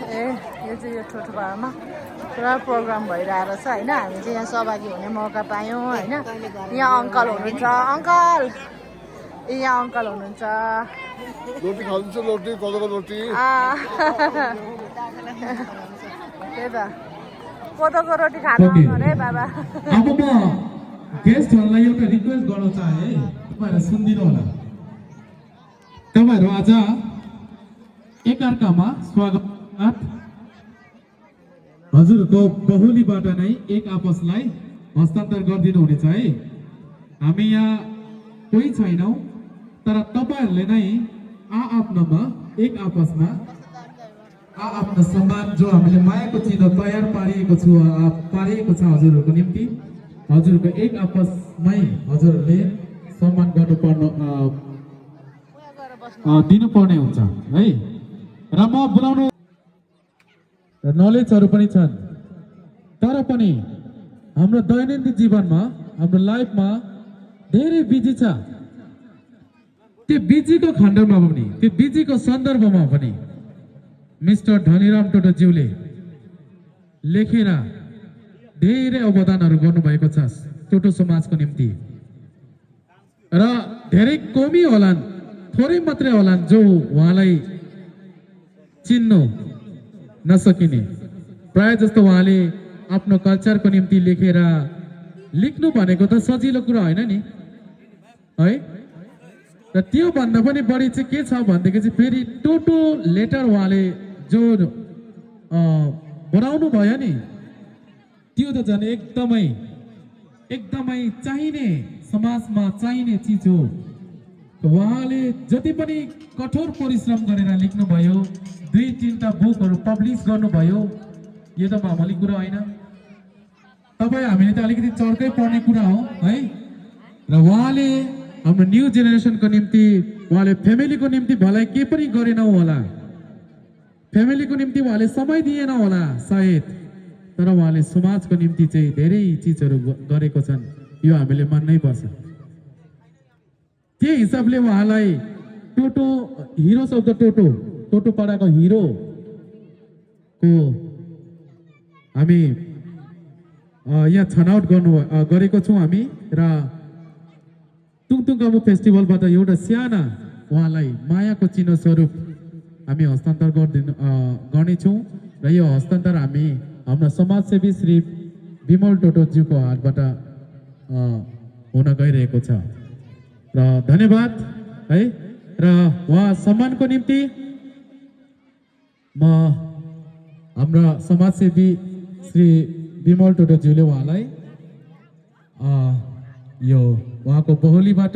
ए यो चाहिँ यो ठुटुपाडामा पुरा प्रोग्राम भइरहेको छ होइन हामी चाहिँ यहाँ सहभागी हुने मौका पायौँ होइन यहाँ अङ्कल हुनुहुन्छ अङ्कल यहाँ अङ्कल हुनुहुन्छ रोटी खान्छ रोटी कोदोको रोटी त्यही त कोदोको रोटी खानु अरे बाबा अब म गेस्टहरूलाई एउटा रिक्वेस्ट गर्न चाहे तपाईहरु सुनिदिनु होला तपाईहरु आज एकअर्कामा स्वागत हजुरको बहुलीबाट नै एक आपसलाई हस्तान्तर गरिदिनु हुनेछ है हामी यहाँ कोही छैनौं तर तपाईहरुले नै आफ्नोमा एक आपसमा आफ्नो सम्मान जो हामीले मायाको चिन्ह तयार पारिएको छ हजुरहरूको निम्ति हजुरको एक आपसमै हजुरहरूले सम्मान दिनुपर्ने हुन्छ है र म बोलाउनु नलेजहरु पनि छन् तर पनि हाम्रो दैनन्दिन जीवनमा हाम्रो लाइफमा धेरै बिजी छ त्यो बिजीको खण्डमा पनि त्यो बिजीको सन्दर्भमा पनि मिस्टर धनीराम टोटोज्यूले लेखेर धेरै अवदानहरू गर्नुभएको छ टोटो समाजको निम्ति र धेरै कमी होलान् थोरै मात्रै होलान् जो उहाँलाई चिन्नु नसकिने प्राय जस्तो उहाँले आफ्नो कल्चरको निम्ति लेख्नु भनेको त सजिलो कुरा होइन नि है र त्यो भन्दा पनि बढी चाहिँ के छ भनेदेखि चाहिँ फेरि टोटो लेटर उहाँले जो बनाउनु भयो नि त्यो त झन् एकदमै चाहिने समाजमा चाहिने चिज हो उहाँले जति पनि कठोर परिश्रम गरेर लेख्नुभयो 2-3टा बुकहरू पब्लिस गर्नुभयो यो त मामूली कुरा होइन तपाईँ हामीले त अलिकति चर्कै पर्ने कुरा हो है र उहाँले हाम्रो न्यू जेनेरेसनको निम्ति उहाँले फ्यामिलीको निम्ति भलाइ के पनि गरेनौ होला फ्यामिलीको निम्ति उहाँले समय दिएन होला सायद तर उहाँले समाजको निम्ति चाहिँ धेरै चिजहरू गरेको छन् यो हामीले मान्नै पर्छ के हिसाबले उहाँलाई टोटो हिरो शब्द टोटो पाडाको हिरो को हामी यहाँ छनौट गरेको छौँ हामी र तुङतुङकामु फेस्टिभलबाट एउटा साना उहाँलाई मायाको चिन्ह स्वरूप हामी हस्तान्तर गर्नेछौँ र यो हस्तान्तर हामी हाम्रो समाजसेवी श्री विमल टोटोज्यूको हातबाट हुन गइरहेको छ र धन्यवाद है र उहाँ सम्मानको निम्ति म हाम्रा समाजसेवी श्री विमल टोटोज्यूले उहाँलाई यो उहाँको बहुलीबाट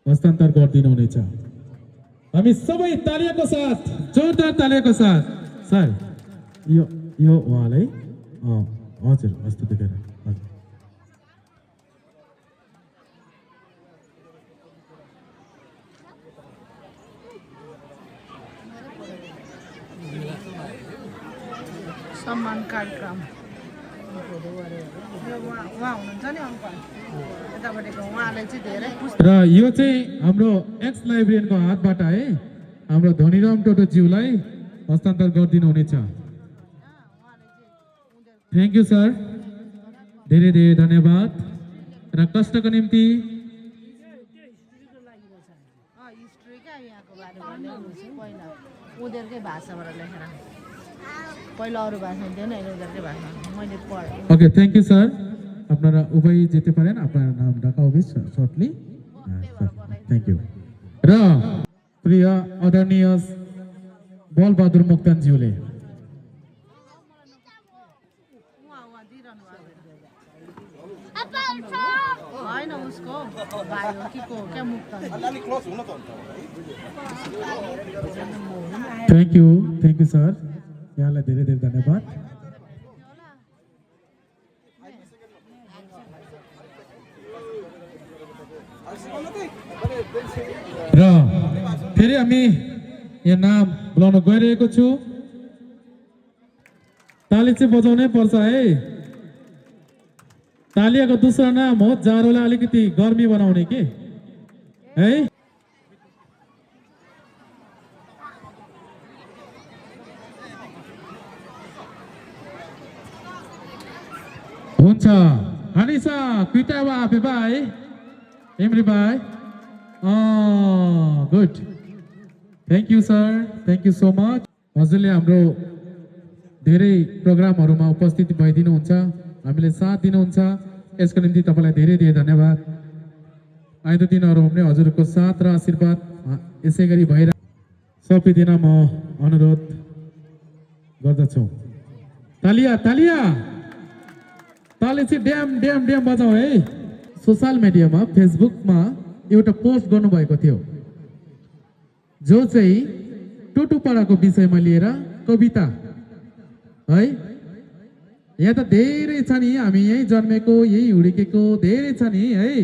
हस्तान्तर गरिदिनु हुनेछ हामी सबै तालियाको साथ जोरदार तालियाको साथ सर यो उहाँलाई हजुर हस्त देखेर हजुर सम्मान कार्यक्रम उहाँ हुनुहुन्छ नि अङ्कल यतापट्टिको उहाँले चाहिँ धेरै र यो चाहिँ हाम्रो एक्स लाइब्रेरियनको हातबाट है हाम्रो धनीराम टोटोज्यूलाई हस्तान्तर गरिदिनु हुनेछ थ्याङ्क यू सर धेरै धेरै धन्यवाद र कष्टको निम्ति उनीहरूकै भाषाबाट लेखेर पहिला अरू भाषा हुन्थेन उनीहरूकै भाषा मैले पढेँ ओके थ्याङ्क यू सर আপনারা উভয় যেতে পারেন আপনার নাম ডাকা হবে শর্টলি থ্যাংক ইউ र प्रिय आदरणीय बलबहादुर मोक्तानज्यूले होइन उसको भाइ हो कि को क्या मुक्तान थ्याङ्क यू सर यहाँलाई धेरै धेरै धन्यवाद र फेरि हामी यहाँ नाम बोलाउन गइरहेको छु ताली चाहिँ बजाउनै पर्छ है तालियाको दूसरा नाम हो जाडोलाई अलिकति गर्मी बनाउने के है हुन्छ हानिसा क्विटावा पेबाई एमरीबाई good thank you sir thank you so much हजुरले हाम्रो धेरै प्रोग्रामहरूमा उपस्थित भइदिनुहुन्छ हामीले साथ दिनुहुन्छ यसको निम्ति तपाईँलाई धेरै धेरै धन्यवाद आउँदो दिनहरूमा पनि हजुरको साथ र आशीर्वाद यसै गरी भइरह सपिदिन म अनुरोध गर्दछु तालिया तालिया ताले चाहिँ ड्याम ड्याम ड्याम बजाऊ है सोशल मिडियामा फेसबुकमा एउटा पोस्ट गर्नुभएको थियो जो चाहिँ टोटोपाडाको विषयमा लिएर कविता है यहाँ त धेरै छ नि हामी यही जन्मेको यही हुर्केको धेरै छ नि है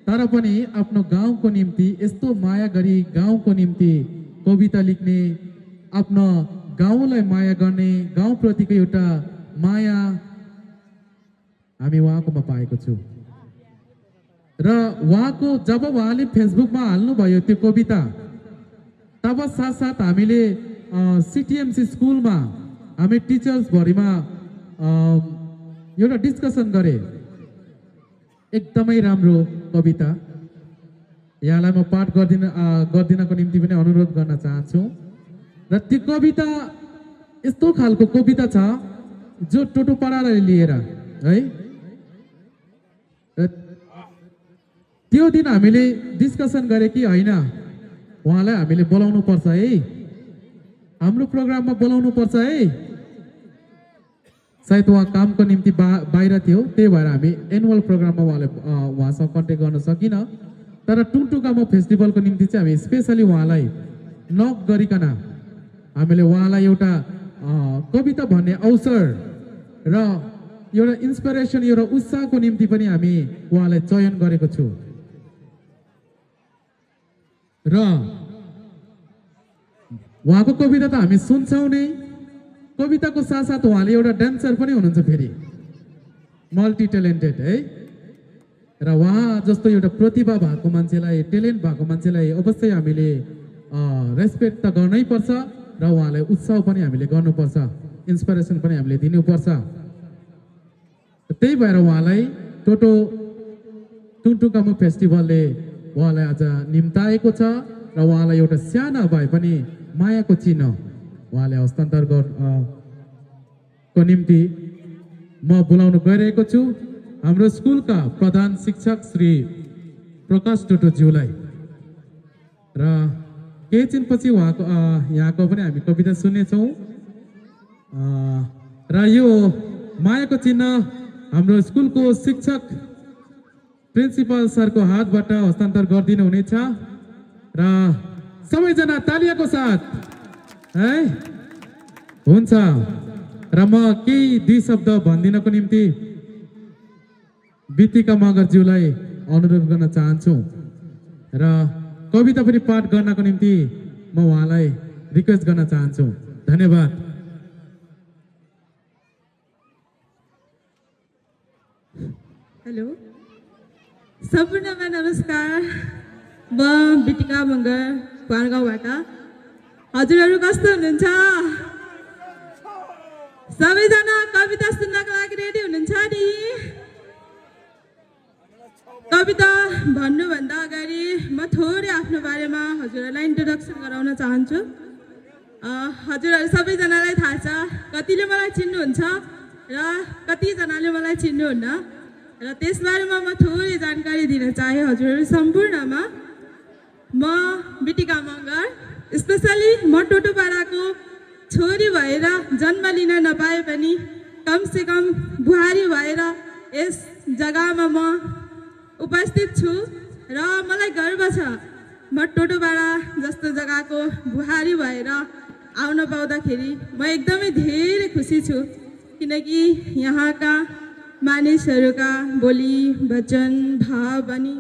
तर पनि आफ्नो गाउँको निम्ति यस्तो माया गरी गाउँको निम्ति कविता लेख्ने आफ्नो गाउँलाई माया गर्ने गाउँप्रतिको एउटा माया हामी उहाँकोमा पाएको छु र उहाँको जब उहाँले फेसबुकमा हाल्नुभयो त्यो कविता तब साथसाथ हामीले सिटिएमसी स्कुलमा हामी टिचर्स भरिमा एउटा डिस्कसन गरे एकदमै राम्रो कविता यहाँलाई म पाठ गर्दिनको निम्ति पनि अनुरोध गर्न चाहन्छु र त्यो कविता यस्तो खालको कविता छ जो टोटोपाडालाई लिएर है त्यो दिन हामीले डिस्कसन गरे कि होइन उहाँलाई हामीले बोलाउनु पर्छ है हाम्रो प्रोग्राममा बोलाउनु पर्छ है सायद उहाँ कामको निम्ति बाहिर थियो त्यही भएर हामी एनुअल प्रोग्राममा उहाँसँग कन्ट्याक्ट गर्न सकिन तर टुङटुङकामो फेस्टिभलको निम्ति चाहिँ हामी स्पेसली उहाँलाई नक गरिकन हामीले उहाँलाई एउटा कविता भन्ने अवसर र एउटा इन्सपिरेसन एउटा उत्साहको निम्ति पनि हामी उहाँलाई चयन गरेको छु र उहाँको कविता त हामी सुन्छौँ नै कविताको साथसाथ उहाँले एउटा डान्सर पनि हुनुहुन्छ फेरि मल्टी ट्यालेन्टेड है र उहाँ जस्तो एउटा प्रतिभा भएको मान्छेलाई ट्यालेन्ट भएको मान्छेलाई अवश्य हामीले रेस्पेक्ट त गर्नै पर्छ र उहाँलाई उत्साह पनि हामीले गर्नुपर्छ इन्सपिरेसन पनि हामीले दिनुपर्छ त्यही भएर उहाँलाई टुङटुङकामो फेस्टिभलले उहाँलाई आज निम्ताएको छ र उहाँलाई एउटा सानो भए पनि मायाको चिन्ह उहाँले हस्तान्तर को निम्ति म बोलाउन गइरहेको छु हाम्रो स्कुलका प्रधान शिक्षक श्री प्रकाश टोटोज्यूलाई र केही दिनपछि उहाँको यहाँको पनि हामी कविता सुन्नेछौँ र यो मायाको चिन्ह हाम्रो स्कुलको शिक्षक प्रिन्सिपल सरको हातबाट हस्तान्तर गरिदिनु हुनेछ र सबैजना तालियाको साथ है हुन्छ र म केही दुई शब्द भन्दिनको निम्ति बितिका मगरज्यूलाई अनुरोध गर्न चाहन्छु र कविता पनि पाठ गर्नको निम्ति म उहाँलाई रिक्वेस्ट गर्न चाहन्छु धन्यवाद हेलो सम्पूर्णमा नमस्कार म बितिका मगर पारगाउँबाट हजुरहरू कस्तो हुनुहुन्छ सबैजना कविता सुन्नको लागि रेडी हुनुहुन्छ नि कविता भन्नुभन्दा अगाडि म थोरै आफ्नो बारेमा हजुरहरूलाई इन्ट्रोडक्सन गराउन चाहन्छु हजुरहरू सबैजनालाई थाहा छ कतिले मलाई चिन्नुहुन्छ र कतिजनाले मलाई चिन्नुहुन्न र त्यसबारेमा म थोरै जानकारी दिन चाहे हजुरहरू सम्पूर्णमा म बितिका मगर स्पेसली म टोटोपाडाको छोरी भएर जन्म लिन नपाए पनि कमसेकम बुहारी भएर यस जग्गामा म उपस्थित छु र मलाई गर्व छ म टोटोपाडा जस्तो जग्गाको बुहारी भएर आउन पाउँदाखेरि म एकदमै धेरै खुसी छु किनकि यहाँका मानिसहरूका बोली वचन भाव अनि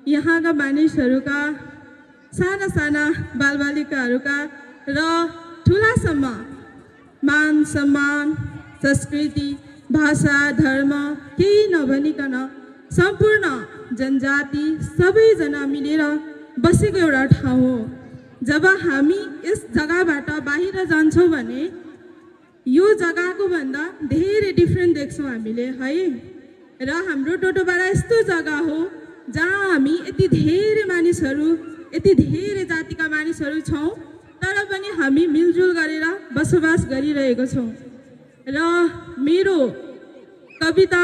यहाँका मानिसहरूका साना साना बालबालिकाहरूका र ठुलासम्म मान सम्मान संस्कृति भाषा धर्म केही नभनिकन सम्पूर्ण जनजाति सबैजना मिलेर बसेको एउटा ठाउँ हो जब हामी यस जग्गाबाट बाहिर जान्छौँ भने यो जग्गाको भन्दा धेरै डिफ्रेन्ट देख्छौँ हामीले है र हाम्रो टोटोपाडा यस्तो जग्गा हो जहाँ हामी यति धेरै मानिसहरू यति धेरै जातिका मानिसहरू छौँ तर पनि हामी मिलजुल गरेर बसोबास गरिरहेको छौँ र मेरो कविता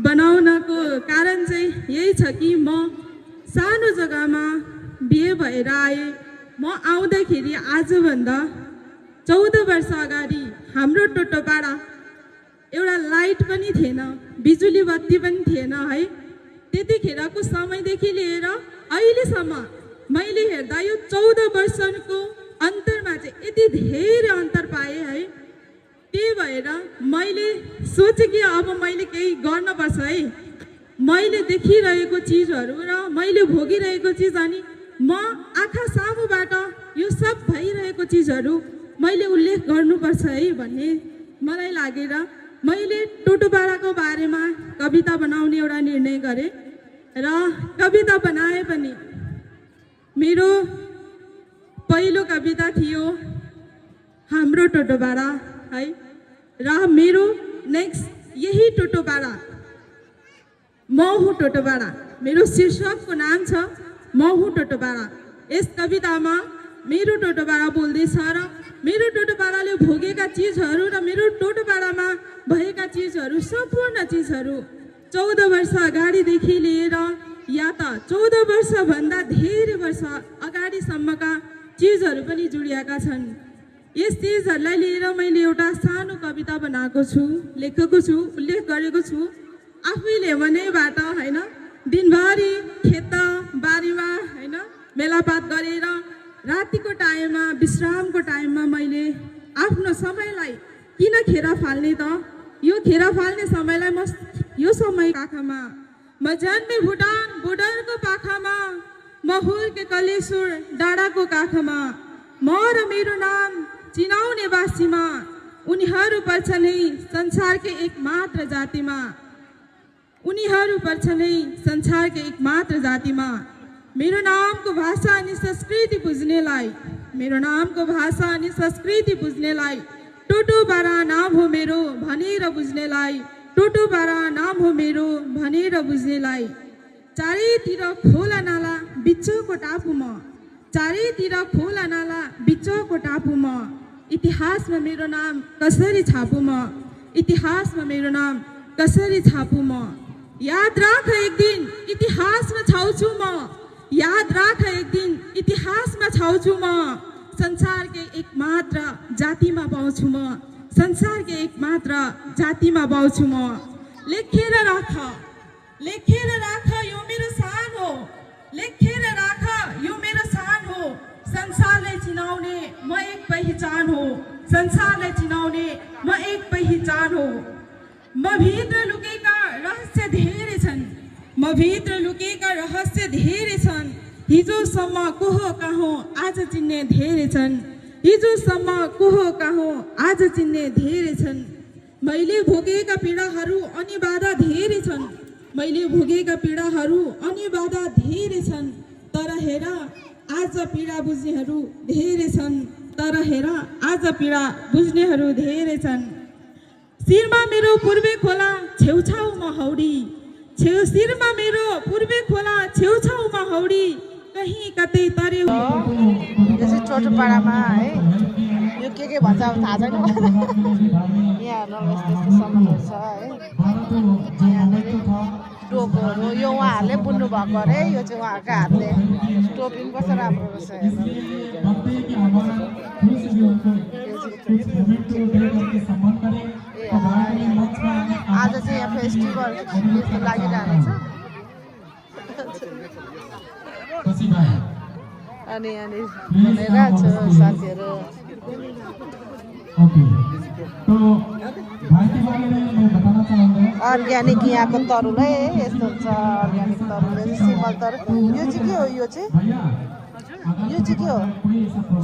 बनाउनको कारण चाहिँ यही छ कि म सानो जग्गामा बिहे भएर आएँ म आउँदाखेरि आजभन्दा 14 वर्ष अगाडि हाम्रो टोटोपाडा एउटा लाइट पनि थिएन बिजुली बत्ती पनि थिएन है त्यतिखेरको समयदेखि लिएर अहिलेसम्म मैले हेर्दा यो 14 वर्षको अन्तरमा चाहिँ यति धेरै अन्तर पाएँ है त्यही भएर मैले सोचेँ कि अब मैले केही गर्नुपर्छ है मैले देखिरहेको चिजहरू र मैले भोगिरहेको चिज अनि म आँखा सामुबाट यो सब भइरहेको चिजहरू मैले उल्लेख गर्नुपर्छ है भन्ने मलाई लागेर मैले टोटोपाडाको बारेमा कविता बनाउने एउटा निर्णय गरेँ र कविता बनाए पनि मेरो पहिलो कविता थियो हाम्रो टोटोपाडा है र मेरो नेक्स्ट यही टोटोपाडा म हुँ टोटोपाडा मेरो शीर्षकको नाम छ म हुँ टोटोपाडा यस कवितामा मेरो टोटोपाडा बोल्दैछ र मेरो टोटोपाडाले भोगेका चिजहरू र मेरो टोटोपाडामा भएका चिजहरू सम्पूर्ण चिजहरू 14 वर्ष अगाडिदेखि लिएर या त 14 वर्षभन्दा धेरै वर्ष अगाडिसम्मका चिजहरू पनि जोडिएका छन् यस चिजहरूलाई लिएर मैले एउटा सानो कविता बनाएको छु लेखेको छु उल्लेख गरेको छु आफैले मनैबाट हैन दिनभरि खेत बारीमा हैन मेलापात गरेर रातिको टाइममा विश्रामको टाइममा मैले आफ्नो समयलाई किन खेर फाल्ने त यो खेर फाल्ने समयलाई म यो समय काखमा म जन्मे भुटान बोर्डरको पाखामा म हुर्के कलेश्वर डाँडाको काखमा म र मेरो नाम चिनाउने बासीमा उनीहरू पर्छन् है संसारकै एक मात्र जातिमा उनीहरू पर्छन् है संसारकै एक मात्र जातिमा मेरो नामको भाषा अनि संस्कृति बुझ्नेलाई मेरो नामको भाषा अनि संस्कृति बुझ्नेलाई टोटोपाडा नाम हो मेरो भनेर बुझ्नेलाई टोटोपाडा नाम हो मेरो भनेर बुझ्नेलाई चारैतिर खोला नाला बिचको टापु म चारैतिर खोला नाला बिचको टापु म इतिहासमा मेरो नाम कसरी छापु म इतिहासमा मेरो नाम कसरी छापु म याद राख एक दिन इतिहासमा छाउँछु म याद राख एक दिन इतिहासमा छाउँछु म संसारकै एक मात्र जातिमा पाउँछु म संसारकै एक मात्र जातिमा पाउँछु म लेखेर राख यो मेरो सान हो लेखेर राख यो मेरो सान हो संसारलाई चिनाउने म एक पहिचान हो संसारलाई चिनाउने म एक पहिचान हो म भित्र लुकेका रहस्य धेरै छन् म भित्र लुकेका रहस्य धेरै छन् हिजोसम्म को हो कहाँ आज चिन्ने धेरै छन् हिजोसम्म को हो कहाँ आज चिन्ने धेरै छन् मैले भोगेका पीडाहरू अनि बाधा धेरै छन् मैले भोगेका पीडाहरू अनि बाधा धेरै छन् तर हेर आज पीडा बुझ्नेहरू धेरै छन् तर हेर आज पीडा बुझ्नेहरू धेरै छन् शिरमा मेरो पूर्वे खोला छेउछाउमा हौडी शिरमा मेरो पूर्वे खोला छेउछाउमा हौडी कहीँ कतै तर्यो यो चाहिँ टोटोपाडामा है यो के भन्छ अब थाहा छैन यहाँ हेर्नु यस्तो यस्तो सामानहरू छ है यहाँनिर टोकोहरू यो उहाँहरूले बुन्नु भएको अरे यो चाहिँ उहाँहरूको हातले टोपी पनि कस्तो राम्रो रहेछ आज चाहिँ यहाँ फेस्टिभल यस्तो लागिरहेको छ अनि यहाँनिर भनेर छ साथीहरू अर्ग्यानिक यहाँको तरुल है यस्तो हुन्छ अर्ग्यानिक तरुल सिमल तरुल यो चाहिँ के हो यो चाहिँ के हो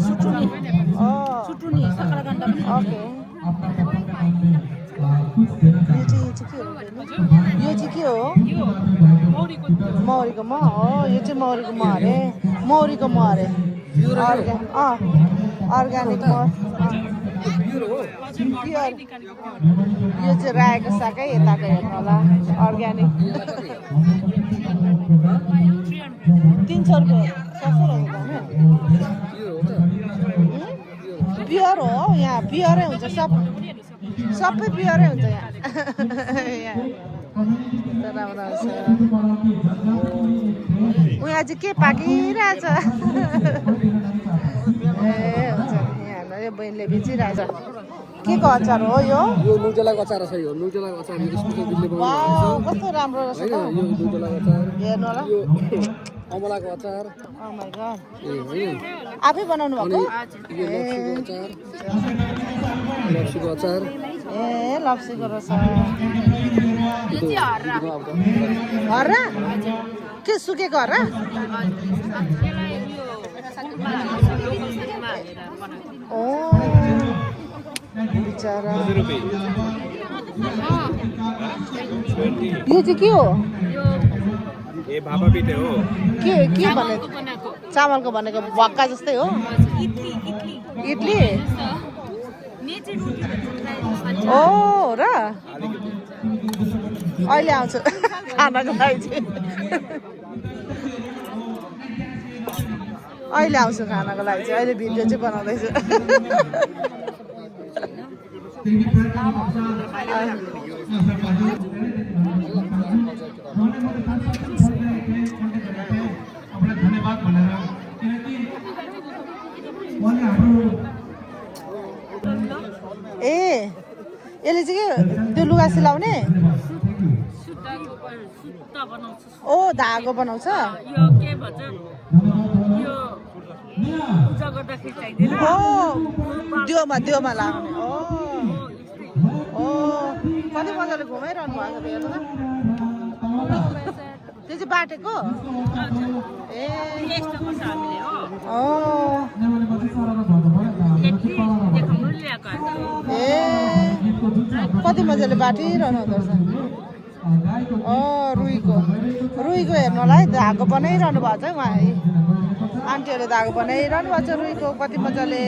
सुटुनी ओके यो चाहिँ के हो मौरीको मह हो यो चाहिँ मौरीको मह अरे मौरीको मह अरे अर्ग्यानिक मह प्योर यो चाहिँ रायोको सागै यताको हेर्नु होला अर्ग्यानिक 300 रुपियाँ सस्तो रहेछ प्योर हो यहाँ प्योरै हुन्छ सबै प्योरै हुन्छ यहाँ राम्रो छ उहाँ चाहिँ के पाकिरहेछ ए हुन्छ यहाँ यो बहिनीले बेचिरहेछ के को अचार हो यो नुटेलाको अचार छ यो नुटेलाको अचार यो स्पेशल दिल्ली वाउ कस्तो राम्रो रहेछ यो नुटेलाको अचार हेर्नु होला यो अमलाको अचार ओ माय गॉड ए होइन आफै बनाउनु भएको यो लप्सीको अचार ए लप्सीको रहेछ हर्रा के सुकेको हर्रा ओ बिचरा यो चाहिँ के हो ए भापा पिठे हो के भने चामलको भनेको भक्का जस्तै हो इडली ओ र अहिले आउँछु खानाको लागि चाहिँ अहिले आउँछु खानाको लागि चाहिँ अहिले भिडियो चाहिँ बनाउँदैछु ए यसले चाहिँ के त्यो लुगा सिलाउने ओ धागो बनाउँछ ओ देउमा लाग्ने ओ कति मजाले घुमाइरहनु भएको थियो हेर्नु त त्यो चाहिँ बाटेको ए ए कति मजाले बाटिरहनु हुँदो रहेछ रुईको हेर्नु होला है धागो बनाइरहनु भएको छ है उहाँ आन्टीहरूले धागो बनाइरहनु भएको छ रुईको कति मजाले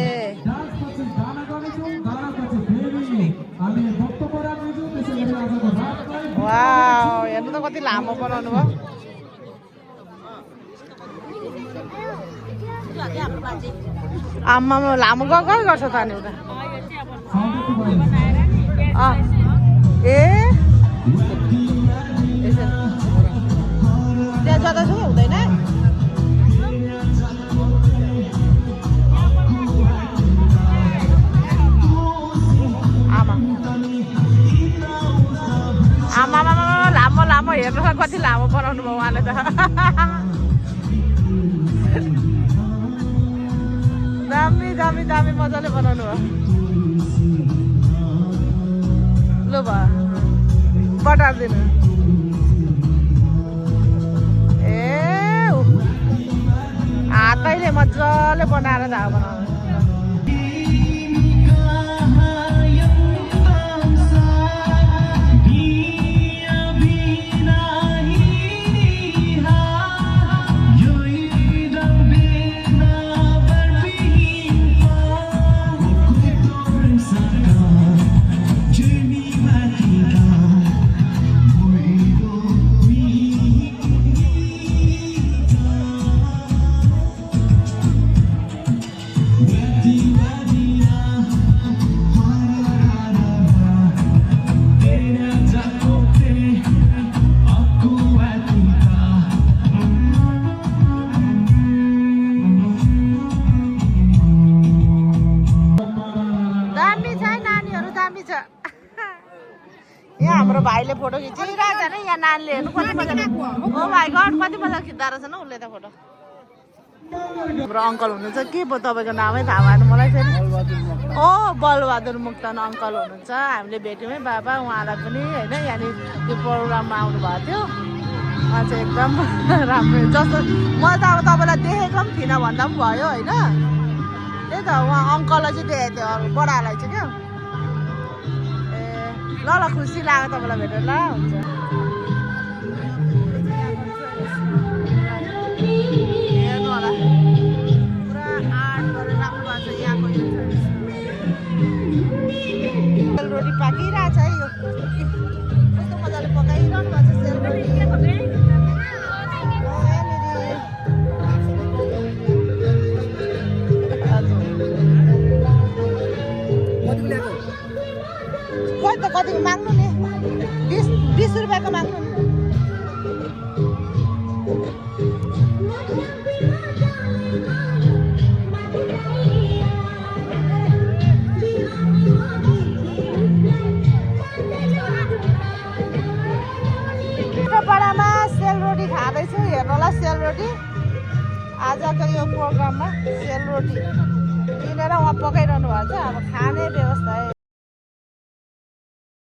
वाउ हेर्नु त कति लामो बनाउनु भयो आम्मामा लामो गएको गर्छ त अनि उता ए त्यहाँ जाँदासम्म हुँदैन आमा लामो हेर्नु कति लामो बनाउनु भयो उहाँले त दामी मजाले बनाउनु भयो ल भयो बटारिदिनु ए हातैले मजाले बनाएर धागो बनाउनु यहाँ हाम्रो भाइले फोटो खिचिरहेको छ नि यहाँ नानीले हेर्नु कति मजाले ओ भाइ गड कति मजाले खिच्दा रहेछ न उसले त फोटो हाम्रो अङ्कल हुनुहुन्छ के पो तपाईँको नामै थाहा भएन मलाई चाहिँ ओ बलबहादुर मुक्तान अङ्कल हुनुहुन्छ हामीले भेट्यौँ है बाबा उहाँलाई पनि होइन यहाँनिर त्यो प्रोग्राममा आउनु भएको थियो उहाँ चाहिँ एकदम राम्रो जस्तो म त अब तपाईँलाई देखेको पनि थिइनँ भन्दा पनि भयो होइन त्यही त उहाँ अङ्कललाई चाहिँ देखेको थियो बडालाई चाहिँ क्या ल खुसी लाग्यो तपाईँलाई भेटेर ल हुन्छ हेर्नु होला पुरा आर्ट गरेर राख्नु भएको छ यहाँको माग्नु नि 20 रुपियाँको माग्नु नि टोटोपाडामा सेलरोटी खाँदैछु हेर्नु होला सेलरोटी आजको यो प्रोग्राममा सेलरोटी किनेर उहाँ पकाइरहनु भएको छ अब खाने व्यवस्था